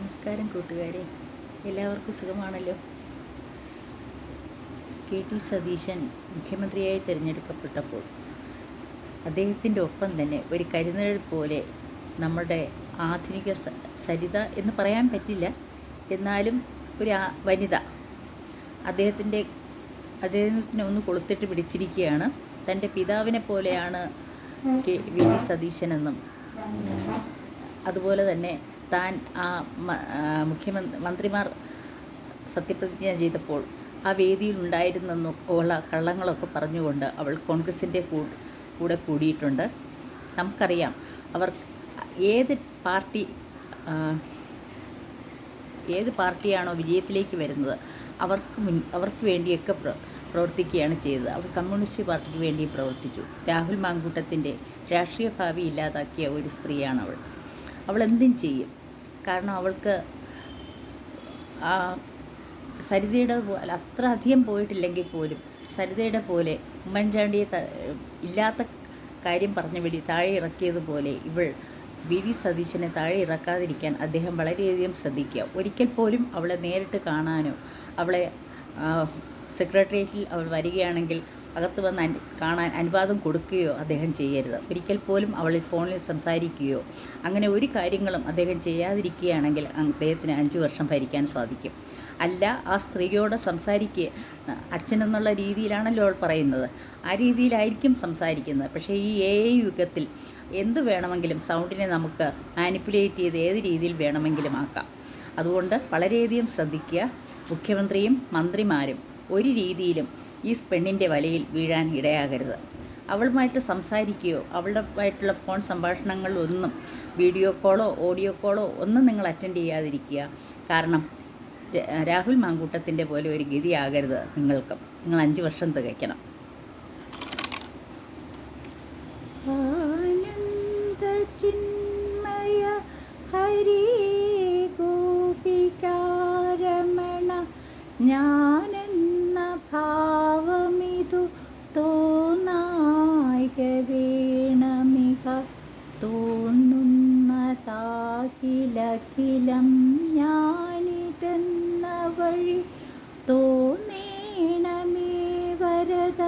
നമസ്കാരം കൂട്ടുകാരെ, എല്ലാവർക്കും സുഖമാണല്ലോ. കെ.ടി. സതീശൻ മുഖ്യമന്ത്രിയായി തിരഞ്ഞെടുക്കപ്പെട്ടപ്പോൾ അദ്ദേഹത്തിൻ്റെ ഒപ്പം തന്നെ ഒരു കരുനിഴൽ പോലെ നമ്മുടെ ആധുനിക സരിത എന്ന് പറയാൻ പറ്റില്ല, എന്നാലും ഒരു വനിത അദ്ദേഹത്തിനെ ഒന്ന് കൊളുത്തിട്ട് പിടിച്ചിരിക്കുകയാണ്. തൻ്റെ പിതാവിനെ പോലെയാണ് വി ഡി സതീശനെന്നും അതുപോലെ തന്നെ താൻ മന്ത്രിമാർ സത്യപ്രതിജ്ഞ ചെയ്തപ്പോൾ ആ വേദിയിൽ ഉണ്ടായിരുന്നെന്നും ഉള്ള കള്ളങ്ങളൊക്കെ പറഞ്ഞുകൊണ്ട് അവൾ കോൺഗ്രസിൻ്റെ കൂടെ കൂടിയിട്ടുണ്ട്. നമുക്കറിയാം, അവർ ഏത് പാർട്ടിയാണോ വിജയത്തിലേക്ക് വരുന്നത് അവർക്ക് വേണ്ടിയൊക്കെ പ്രവർത്തിക്കുകയാണ് ചെയ്തത്. അവൾ കമ്മ്യൂണിസ്റ്റ് പാർട്ടിക്ക് വേണ്ടി പ്രവർത്തിച്ചു. രാഹുൽ മാങ്കൂട്ടത്തിൻ്റെ രാഷ്ട്രീയ ഭാവി ഇല്ലാതാക്കിയ ഒരു സ്ത്രീയാണ് അവൾ എന്തും ചെയ്യും. കാരണം അവൾക്ക് സരിതയുടെ പോലെ അത്ര അധികം പോയിട്ടില്ലെങ്കിൽ പോലും സരിതയുടെ പോലെ ഉമ്മൻചാണ്ടിയെ ഇല്ലാത്ത കാര്യം പറഞ്ഞ് താഴെ ഇറക്കിയതുപോലെ ഇവൾ വി ഡി സതീശനെ താഴെ ഇറക്കാതിരിക്കാൻ അദ്ദേഹം വളരെയധികം ശ്രദ്ധിക്കുക. ഒരിക്കൽ പോലും അവളെ നേരിട്ട് കാണാനോ അവളെ സെക്രട്ടേറിയറ്റിൽ അവൾ വരികയാണെങ്കിൽ അകത്ത് വന്ന് കാണാൻ അനുവാദം കൊടുക്കുകയോ അദ്ദേഹം ചെയ്യരുത്. ഒരിക്കൽ പോലും അവളിൽ ഫോണിൽ സംസാരിക്കുകയോ അങ്ങനെ ഒരു കാര്യങ്ങളും അദ്ദേഹം ചെയ്യാതിരിക്കുകയാണെങ്കിൽ അദ്ദേഹത്തിന് 5 വർഷം ഭരിക്കാൻ സാധിക്കും. അല്ല, ആ സ്ത്രീയോട് സംസാരിക്കുക അച്ഛനെന്നുള്ള രീതിയിലാണല്ലോ അവൾ പറയുന്നത്, ആ രീതിയിലായിരിക്കും സംസാരിക്കുന്നത്. പക്ഷേ ഈ AI യുഗത്തിൽ എന്ത് വേണമെങ്കിലും സൗണ്ടിനെ നമുക്ക് മാനിപ്പുലേറ്റ് ചെയ്ത് ഏത് രീതിയിൽ വേണമെങ്കിലും ആക്കാം. അതുകൊണ്ട് വളരെയധികം ശ്രദ്ധിക്കുക. മുഖ്യമന്ത്രിയും മന്ത്രിമാരും ഒരു രീതിയിലും ഈ പെണ്ണിൻ്റെ വലയിൽ വീഴാൻ ഇടയാകരുത്. അവളുമായിട്ട് സംസാരിക്കുകയോ അവളുമായിട്ടുള്ള ഫോൺ സംഭാഷണങ്ങളിലൊന്നും വീഡിയോ കോളോ ഓഡിയോ കോളോ ഒന്നും നിങ്ങൾ അറ്റൻഡ് ചെയ്യാതിരിക്കുക. കാരണം രാഹുൽ മാങ്കൂട്ടത്തിൻ്റെ പോലെ ഒരു ഗതിയാകരുത് നിങ്ങൾക്ക്. നിങ്ങൾ 5 വർഷം തികയ്ക്കണം. ഹരി ഗോപികാരമണ ഞാനെന്ന ഭാവമിതു തോന്നായികവേണമിക തോന്നുന്നതാകിലഖിലം ഞാനിതെന്ന വഴി തോന്നേണമേ വരദ